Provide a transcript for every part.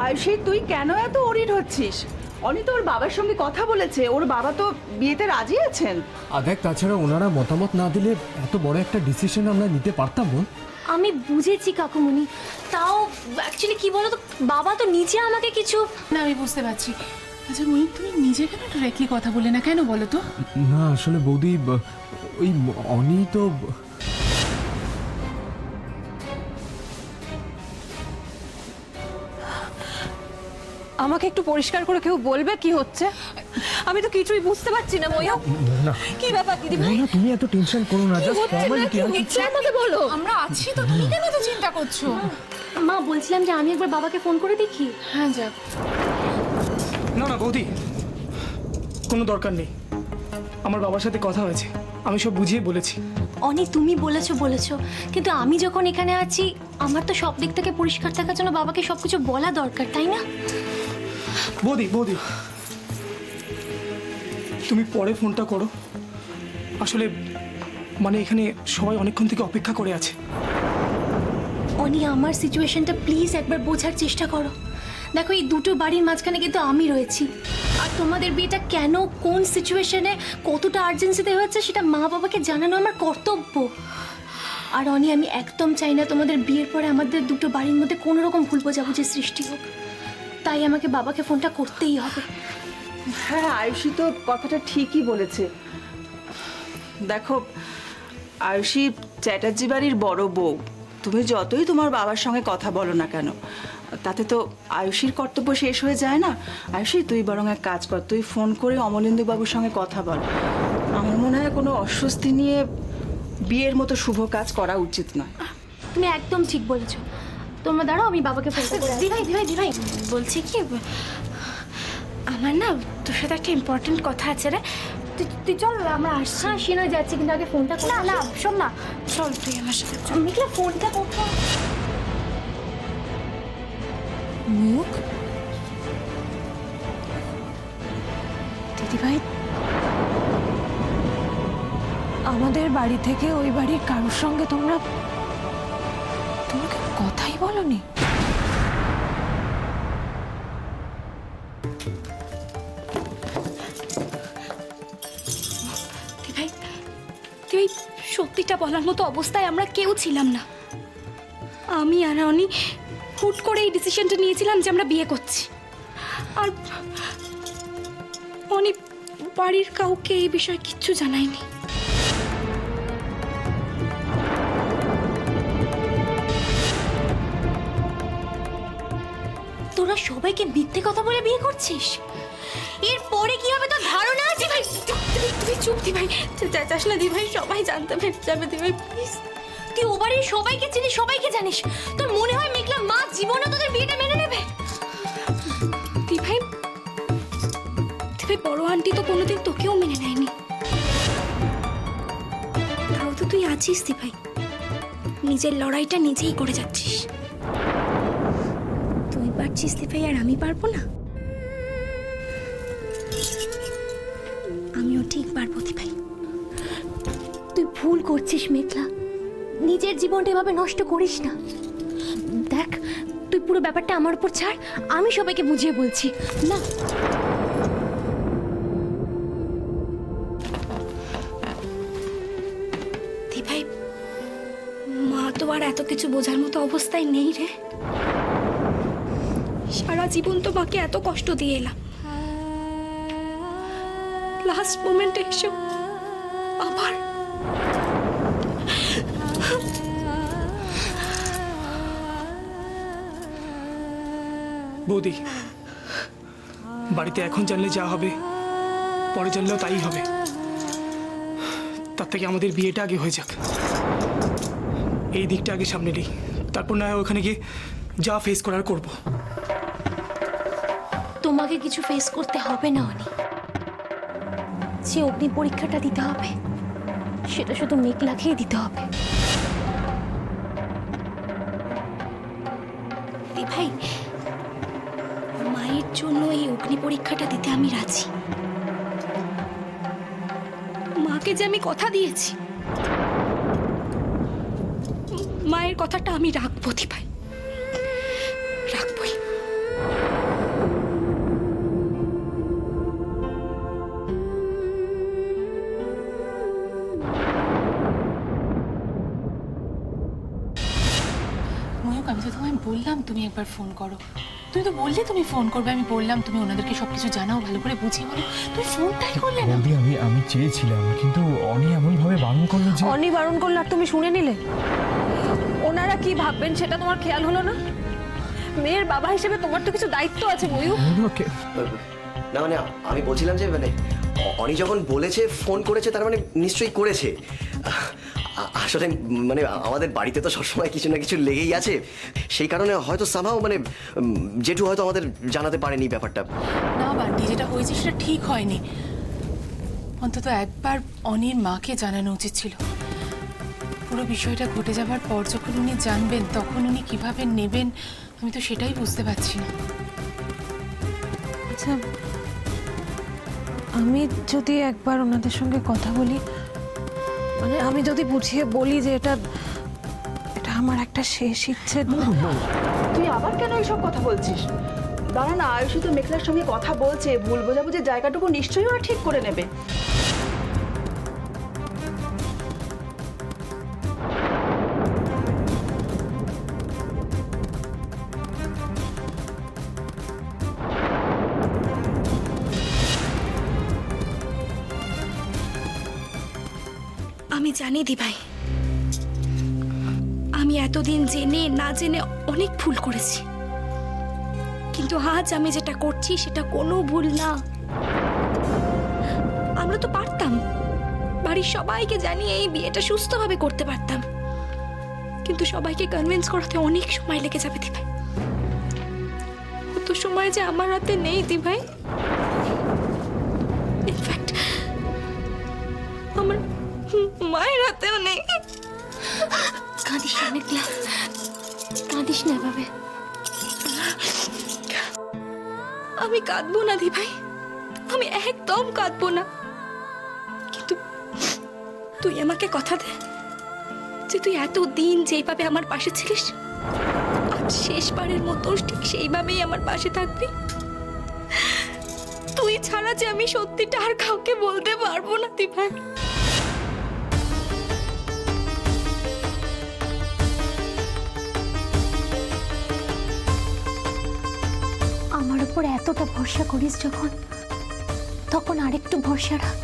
আয়ুষী, তুই কেন এত অরিড হচ্ছিস? অনি তো ওর বাবার সঙ্গে কথা বলেছে, ওর বাবা তো বিয়েতে রাজি আছেন। দেখ, তাছাড়া ওনারা মতামত না দিলে এত বড় একটা ডিসিশন আমরা নিতে পারতাম বল। আমি বুঝেছি কাকুমণি, তাও অ্যাকচুয়ালি কি বলো তো, বাবা তো নিজে আমাকে কিছু। না, আমি বুঝতে পারছি। আচ্ছা মহিত, তুমি নিজে কেন ডাইরেক্টলি কথা বলে না কেন বলো তো? না আসলে বৌদি, ওই অনি তো আমাকে একটু পরিষ্কার করে কেউ বলবে কি হচ্ছে? আমি তো কিছুই বুঝতে পারছি না। মইয়া, না কি ব্যাপার দিদি ভাই? না, তুমি এত টেনশন করো না, জাস্ট ফর্মালিটি। আমাকে বলো। আমরা আছি তো, তুমি কেন এত চিন্তা করছো? মা, বলছিলাম যে আমি একবার বাবাকে ফোন করে দেখি। হ্যাঁ যাক। না না বৌদি, কোনো দরকার নেই। আমার বাবার সাথে কথা হয়েছে, আমি সব বুঝিয়ে বলেছি। অনি, তুমি বলেছো, কিন্তু আমি যখন এখানে আছি আমার তো সব দিক থেকে পরিষ্কার থাকার জন্য বাবাকে সবকিছু বলা দরকার, তাই না? বৌদি তুমি পরে ফোনটা করো। আসলে মানে এখানে সবাই অনেকক্ষণ থেকে অপেক্ষা করে আছে। অনি, আমার সিচুয়েশনটা প্লিজ একবার বোঝার চেষ্টা করো। দেখো, এই দুটো বাড়ির মাঝখানে কিন্তু আমি রয়েছি, আর তোমাদের বিয়েটা কেন, কোন সিচুয়েশনে, কতটা আর্জেন্সিতে হয়েছে সেটা মা বাবাকে জানানো আমার কর্তব্য। আর অনি, আমি একদম চাই না তোমাদের বিয়ের পরে আমাদের দুটো বাড়ির মধ্যে কোনো রকম ভুল বোঝাবুঝির সৃষ্টি হোক, তাই আমাকে বাবাকে ফোনটা করতেই হবে। হ্যাঁ, আয়ুষী তো কথাটা ঠিকই বলেছে। দেখো আয়ুষী চ্যাটার্জি বাড়ির বড় বউ, তুমি যতই তোমার বাবার সঙ্গে কথা বলো না কেন, তাতে তো আয়ুষীর কর্তব্য শেষ হয়ে যায় না। আয়ুষী, তুই বরং এক কাজ কর, তুই ফোন করে অমলেন্দু বাবুর সঙ্গে কথা বল। আমার মনে হয় কোনো অস্বস্তি নিয়ে বিয়ের মতো শুভ কাজ করা উচিত নয়। তুমি একদম ঠিক বলেছো। তোমরা দাঁড়াও, আমি বাবাকে ফোন করে দিভাই বলছি কি, আমার না তোর সাথে একটা ইম্পর্টেন্ট কথা আছে রে। তুই চল, আমরা আসছি। হ্যাঁ, সে নয় যাচ্ছে, কিন্তু আগে ফোনটা না না শোন না, চল তুই আমার সাথে চল। মেঘলা, ফোনটা করতে। মুখ দিদি ভাই, আমাদের বাড়ি থেকে ওই বাড়ির কারোর সঙ্গে তোমরা কথাই বলনি? দিভাই সত্যিটা বলার মতো অবস্থায় আমরা কেউ ছিলাম না। আমি আর অনি হুট করে এই ডিসিশনটা নিয়েছিলাম যে আমরা বিয়ে করছি, আর অনি বাড়ির কাউকে এই বিষয়ে কিচ্ছু জানায়নি। তোরা সবাইকে মিথ্যে কথা বলে বিয়ে করছিস? এরপরে কি হবে তোর ধারণা আছে? দিভাই তুই চুপ, দিভাই চাস না, দিভাই সবাই জানতে পেরে যাবে। দিভাই প্লিজ। তুই ও বাড়ির সবাইকে চিনিস, সবাইকে জানিস, তোর মনে হয় মেঘলা মা জীবনে তোদের বিয়েটা মেনে নেবে? দিভাই বড় আন্টি তো কোনোদিন তোকেও মেনে নেয়নি, তাও তো তুই আছিস দিভাই, নিজের লড়াইটা নিজেই করে যাচ্ছিস। তুই পারছিস দিভাই, আর আমি পারবো না? আমিও ঠিক পারবো দিভাই। তুই ভুল করছিস মেঘলা, নিজের জীবনটা এভাবে নষ্ট করিস না। দেখ, তুই পুরো ব্যাপারটা আমার উপর ছাড়, আমি সবাইকে বুঝিয়ে বলছি। না, দিভাই মা তো আর এত কিছু বোঝার মতো অবস্থায় নেই রে। সারা জীবন তো মাকে এত কষ্ট দিয়ে এলাম, লাস্ট মোমেন্টে এসে আবার। বৌদি, বাড়িতে এখন জানলে যা হবে, পরে জানলেও তাই হবে। তার থেকে আমাদের বিয়েটা আগে হয়ে যাক, এই দিকটা আগে সামনে নিই, তারপর না হয় ওখানে গিয়ে যা ফেস করার করবো। তোমাকে কিছু ফেস করতে হবে না অনি। যে অগ্নি পরীক্ষাটা দিতে হবে সেটা শুধু মেঘলাকেই দিতে হবে। দিভাই মায়ের জন্য এই অগ্নি পরীক্ষাটা দিতে আমি রাজি। মাকে যে আমি কথা দিয়েছি, মায়ের কথাটা আমি রাখবো দিভাই, রাখবোই। বললাম তুমি একবার ফোন করো, তুমি তো বললে তুমি ফোন করবে, আমি বললাম তুমি ওনাদেরকে সবকিছু জানাও, ভালো করে বুঝিয়ে বলো, তুমি ফোনটাই করলে না। বৌদি আমি চেয়েছিলাম, কিন্তু অনি এমনভাবে বারণ করলো যে অনি বারণ করলে আর তুমি শুনে নিলে? ওনারা কি ভাববেন সেটা তোমার খেয়াল হলো না? মেয়ের বাবা হিসেবে তোমার তো কিছু দায়িত্ব আছে ময়ূর। না মানে আমি বলছিলাম যে মানে অনি যখন বলেছে ফোন করেছে তার মানে নিশ্চয়ই করেছে। আসলে মানে আমাদের বাড়িতে তো সবসময় কিছু না কিছু লেগেই আছে, সেই কারণে হয়তো সামহাও মানে জেঠু হয়তো আমাদের জানাতে পারেনি ব্যাপারটা। না বান্টি, যেটা হয়েছে সেটা ঠিক হয়নি। অন্তত একবার অনির মাকে জানানো উচিত ছিল। পুরো বিষয়টা ঘটে যাবার পর যখন উনি জানবেন তখন উনি কিভাবে নেবেন আমি তো সেটাই বুঝতে পারছি না। আচ্ছা, আমি যদি একবার ওনাদের সঙ্গে কথা বলি, মানে আমি যদি বুঝিয়ে বলি যে এটা আমার একটা শেষ ইচ্ছে। তুই আবার কেন এইসব কথা বলছিস? দাঁড়া না, আয়ুষী তো মেঘলার সঙ্গে কথা বলছে, ভুল বোঝাবুঝির জায়গাটুকু নিশ্চয়ই ওরা ঠিক করে নেবে। আমি জানি দিভাই, আমি এতদিন জেনে না জেনে অনেক ভুল করেছি, কিন্তু আজ আমি যেটা করছি সেটা কোনো ভুল না। আমরা তো পারতাম বাড়ির সবাইকে জানিয়ে এই বিয়েটা সুস্থভাবে করতে পারতাম, কিন্তু সবাইকে কনভিন্স করাতে অনেক সময় লেগে যাবে দিভাই। অত সময় যে আমার হাতে নেই দিভাই। ইনফ্যাক্ট আমার মায়ের হাতেও নেই। কাঁদিস না মেঘলা, কাঁদিস না এভাবে। আমি কাঁদবো না দিভাই, আমি একদম কাঁদবো না, কিন্তু তুই আমাকে কথা দে যে তুই এতদিন যেভাবে আমার পাশে ছিলিস আজ শেষবারের মতো ঠিক সেইভাবেই আমার পাশে থাকবি। তুই ছাড়া যে আমি সত্যিটা আর কাউকে বলতে পারবো না দিভাই। আমার উপর এতটা ভরসা করিস যখন, তখন আরেকটু ভরসা রাখ।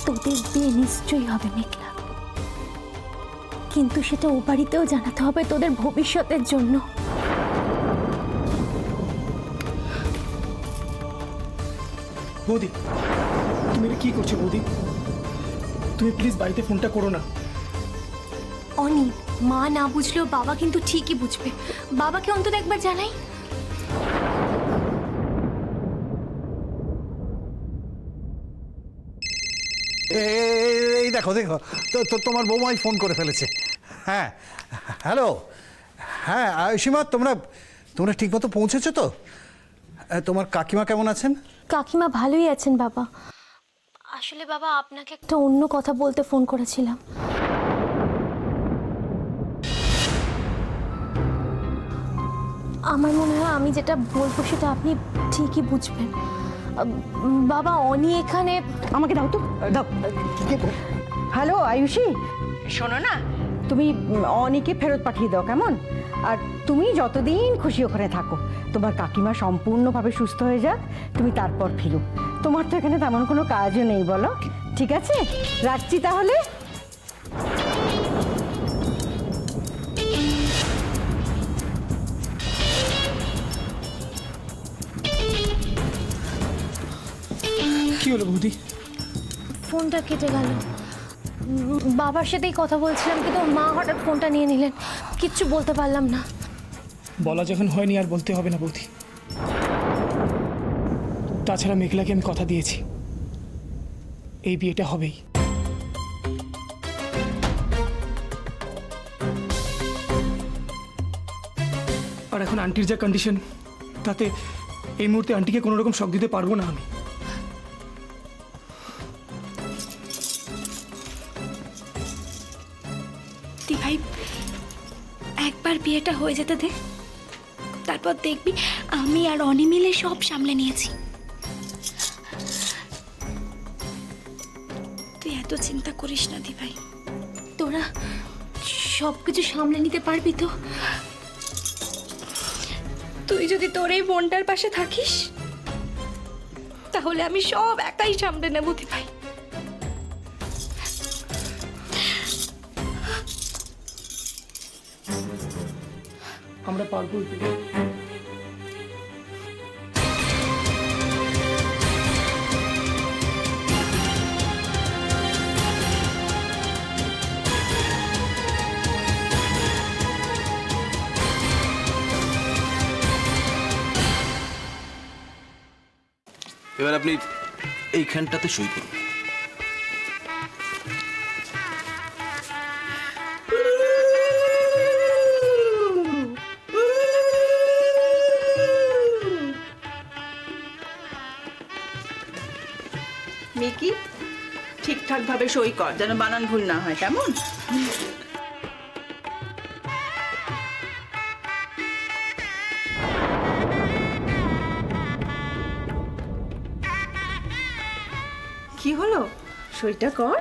তোদের বিয়ে নিশ্চয়ই হবে মেঘলা, কিন্তু সেটা ও বাড়িতেও জানাতে হবে তোদের ভবিষ্যতের জন্য। বৌদি তুমি এটা কি করছো বৌদি? তুমি প্লিজ বাড়িতে ফোনটা করো না। অনি, মা না বুঝলেও বাবা কিন্তু ঠিকই বুঝবে। বাবাকে অন্তত একবার জানাই। এই দেখো দেখো তো তোমার বৌমাই ফোন করে ফেলেছে। হ্যাঁ হ্যালো, হ্যাঁ আয়ুষীমা, তোমরা ঠিকমতো পৌঁছেছো তো? তোমার কাকিমা কেমন আছেন? কাকিমা ভালোই আছেন বাবা। আসলে বাবা আপনাকে একটা অন্য কথা বলতে ফোন করেছিলাম। আমার মনে হয় আমি যেটা বলবো সেটা আপনি ঠিকই বুঝবেন। বাবা অনি এখানে। আমাকে দাও তো, দাও। হ্যালো আয়ুষী, শোনো না, তুমি অনিকে ফেরত পাঠিয়ে দাও কেমন? আর তুমি যতদিন খুশি ওখানে থাকো, তোমার কাকিমা সম্পূর্ণভাবে সুস্থ হয়ে যাক, তুমি তারপর ফিরো। তোমার তো এখানে তেমন কোনো কাজও নেই, বলো? ঠিক আছে, রাখছি তাহলে। কি হলো বৌদি? ফোনটা কেটে গেল। বাবার সাথেই কথা বলছিলাম, কিন্তু মা হঠাৎ ফোনটা নিয়ে নিলেন। কিচ্ছু বলতে পারলাম না। বলা যখন হয়নি আর বলতে হবে না বৌদি। তাছাড়া মেঘলাকে আমি কথা দিয়েছি, এই বিয়েটা হবেই। আর এখন আন্টির যা কন্ডিশন, তাতে এই মুহূর্তে আন্টিকে কোনো রকম শক দিতে পারবো না আমি। দিভাই একবার বিয়েটা হয়ে যেতে দে, তারপর দেখবি আমি আর অনি মিলে সব সামলে নিয়েছি। তুই এত চিন্তা করিস না দিভাই। তোরা সব কিছু সামলে নিতে পারবি তো? তুই যদি তোর এই বোনটার পাশে থাকিস তাহলে আমি সব একাই সামলে নেব দি ভাই। আমরা পারবো। এবার আপনি এইখানটাতে সই করুন। মিকি ঠিকঠাক ভাবে সই কর, যেন বানান ভুল না হয়, কেমন? কি হলো, সইটা কর।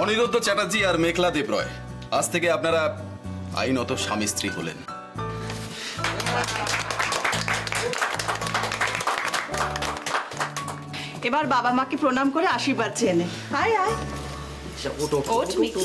অনিরুদ্ধ চ্যাটার্জি আর মেঘলা দেবরয়, আজ থেকে আপনারা আইনত স্বামী স্ত্রী হলেন। এবার বাবা মাকে প্রণাম করে আশীর্বাদ চেয়ে নে। আয় আয়, ওঠ মিকি।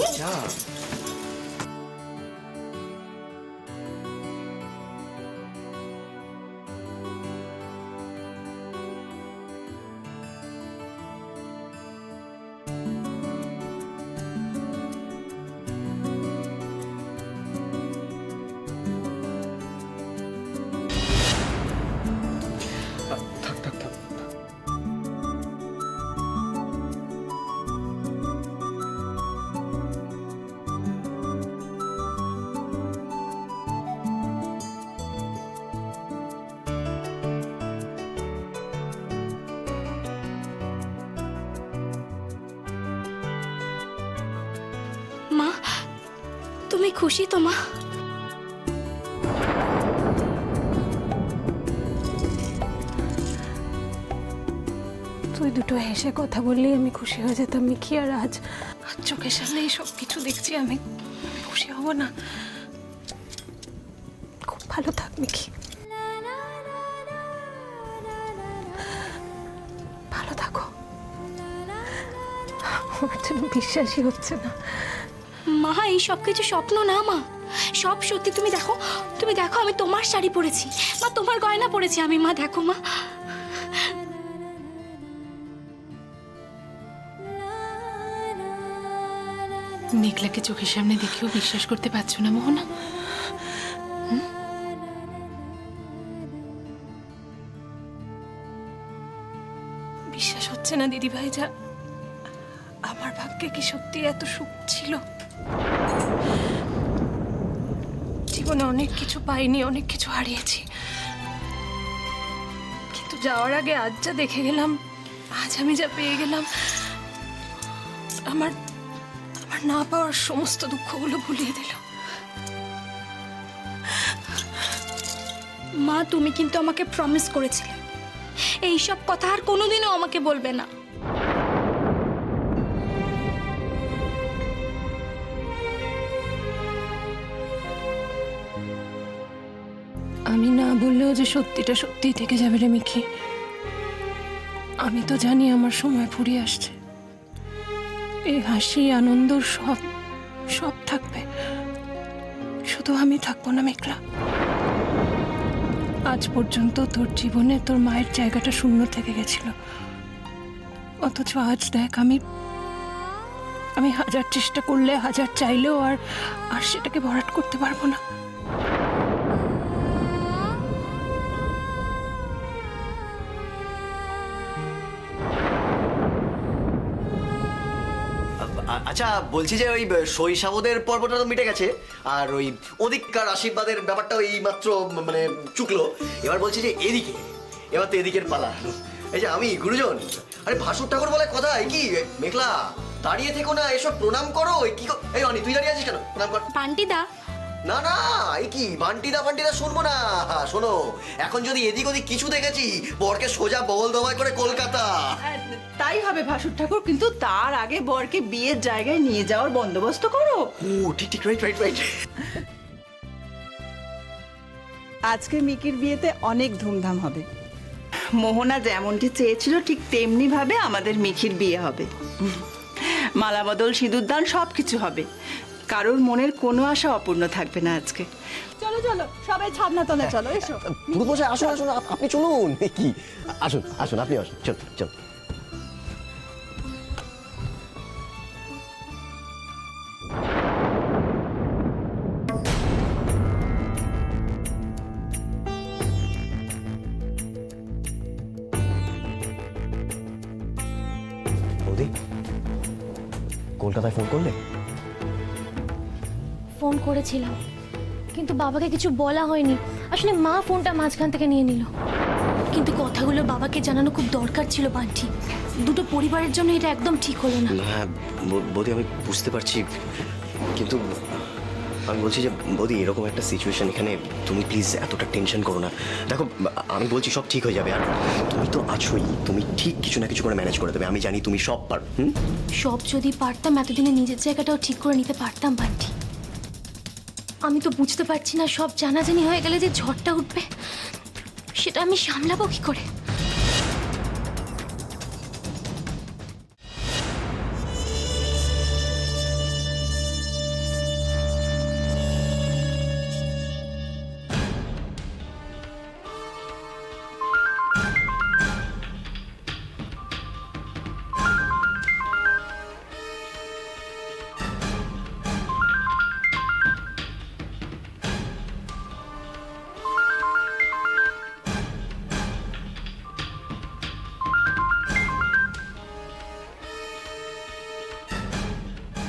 থাক থাক থাক। মা, তুমি খুশি তো মা? তুই দুটো হেসে কথা বললেই আমি খুশি হয়ে যেতাম মিকি, আর আজ চোখের সামনে এই সব কিছু দেখছি, আমি খুশি হব না? খুব ভালো থাক মিকি, ভালো থাকো। আমার যেন বিশ্বাসই হচ্ছে না। মা, এই সব কিছু স্বপ্ন না মা, সব সত্যি। তুমি দেখো, তুমি দেখো, আমি তোমার শাড়ি পরেছি মা, তোমার গয়না পরেছি আমি মা, দেখো মা। মেঘলাকে চোখের সামনে দেখেও বিশ্বাস করতে পারছো না মোহনা? বিশ্বাস হচ্ছে না দিদি ভাই, যা আমার ভাগ্যে কি সত্যি এত সুখ ছিল? জীবনে অনেক কিছু পাইনি, অনেক কিছু হারিয়েছি, কিন্তু যাওয়ার আগে আজ যা দেখে গেলাম, আজ আমি যা পেয়ে গেলাম, আমার আমার না পাওয়ার সমস্ত দুঃখগুলো ভুলিয়ে দিল। মা, তুমি কিন্তু আমাকে প্রমিস করেছিলে এই সব কথা আর কোনোদিনও আমাকে বলবে না। আমি না বললেও যে সত্যিটা সত্যিই থেকে যাবে রে মিকি। আমি তো জানি আমার সময় ফুরিয়ে আসছে, এই হাসি আনন্দ সব সব থাকবে, শুধু আমি থাকবো না মেঘলা। আজ পর্যন্ত তোর জীবনে তোর মায়ের জায়গাটা শূন্য থেকে গেছিল, অথচ আজ দেখ আমি হাজার চেষ্টা করলে, হাজার চাইলেও আর আর সেটাকে ভরাট করতে পারবো না। আচ্ছা বলছি যে ওই শৈশাবদের পর্বটা তো মিটে গেছে, আর ওই ওদিককার আশীর্বাদের ব্যাপারটা ওই মাত্র মানে চুকলো। এবার বলছি যে এদিকে, এবার তো এদিকের পালা। এই যে আমি গুরুজন, আরে ভাসুর ঠাকুর বলে কথা, কি মেঘলা দাঁড়িয়ে থেকো না, এসব প্রণাম করো। কি এই অনি তুই দাঁড়িয়ে আছিস কেন? প্রণাম কর। বান্টিদা, না না, এই কি বান্টিদা ফান্টিদা শুনবো না। শোনো, এখন যদি এদিক ওদিক কিছু দেখেছি, বরকে সোজা বগল দবাই করে কলকাতা। তাই হবে ভাসুর ঠাকুর, কিন্তু তার আগে বরকে বিয়ের জায়গায় নিয়ে যাওয়ার বন্দোবস্ত করো। ও ঠিক ঠিক, রাইট রাইট রাইট। আজকে মিকির বিয়েতে অনেক ধুমধাম হবে। মোহনা যেমনটি চেয়েছিল ঠিক তেমনি ভাবে আমাদের মিকির বিয়ে হবে। মালা বদল, সিঁদুরদান সব কিছু হবে। কারোর মনের কোনো আশা অপূর্ণ থাকবে না আজকে। চলো চলো সবাই ছাদনা তলে চলো, এসো। পুরোপোষে আসুন আসুন, আপনি চলুন। কি আসুন আসুন, আপনি আসুন, চল চল। বৌদি, কলকাতায় ফোন করলে? ফোন করেছিলাম, কিন্তু বাবাকে কিছু বলা হয়নি। আসলে মা ফোনটা মাঝখান থেকে নিয়ে নিল। কিন্তু কথাগুলো বাবাকে জানানো খুব দরকার ছিল বান্টি। দুটো পরিবারের জন্য এটা একদম ঠিক হলো না। হ্যাঁ বৌদি, আমি বুঝতে পারছি, কিন্তু আমি বলছি যে বৌদি, এরকম একটা সিচুয়েশন, এখানে তুমি প্লিজ এতটা টেনশন করো না। দেখো আমি বলছি সব ঠিক হয়ে যাবে, আর তুমি তো আছোই, তুমি ঠিক কিছু না কিছু করে ম্যানেজ করে দেবে। আমি জানি তুমি সব পারো। সব যদি পারতাম, এতদিনে নিজের জায়গাটাও ঠিক করে নিতে পারতাম বান্টি। আমি তো বুঝতে পারছি না, সব জানাজানি হয়ে গেলে যে ঝড়টা উঠবে, সেটা আমি সামলাবো কি করে?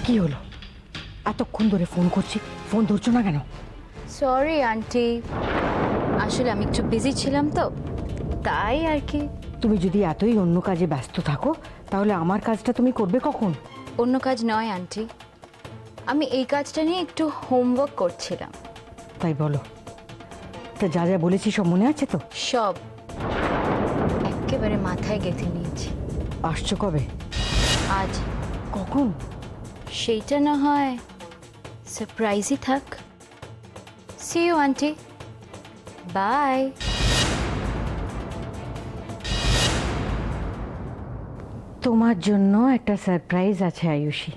কি হলো? এতক্ষণ ধরে ফোন করছি, ফোন ধরছো না কেন? সরি আন্টি, আসলে আমি একটু বিজি ছিলাম তো, তাই আর কি। তুমি যদি এতই অন্য কাজে ব্যস্ত থাকো, তাহলে আমার কাজটা তুমি করবে কখন? অন্য কাজ নয় আন্টি, আমি এই কাজটা নিয়ে একটু হোমওয়ার্ক করছিলাম। তাই বলো, তা যা যা বলেছি সব মনে আছে তো? সব একেবারে মাথায় গেঁথে নিয়েছি। আসছো কবে? আজ। কখন? সেইটা না হয় সারপ্রাইজই থাক। See you aunty, bye. তোমার জন্য একটা সারপ্রাইজ আছে আয়ুষী।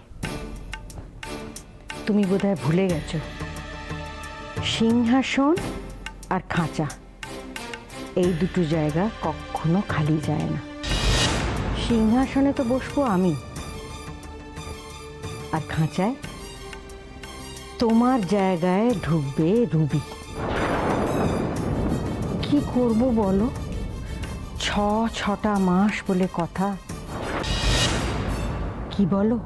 তুমি বোধহয় ভুলে গেছো, সিংহাসন আর খাঁচা, এই দুটো জায়গা কখনো খালি যায় না। সিংহাসনে তো বসবো আমি, আর খাঁচায় তোমার জায়গায় ঢুকবে রুবি। কি করব বলো? 6টা মাস বলে কথা, কি বলো?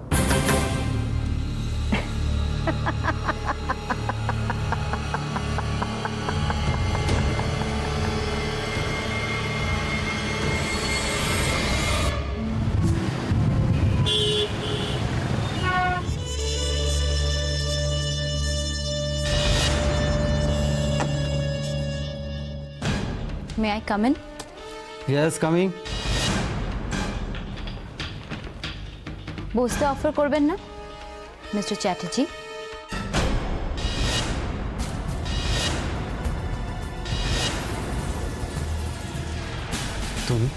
May I come in? Yes, coming. বসতে অফার করবেন না মিস্টার চ্যাটার্জি? তুমি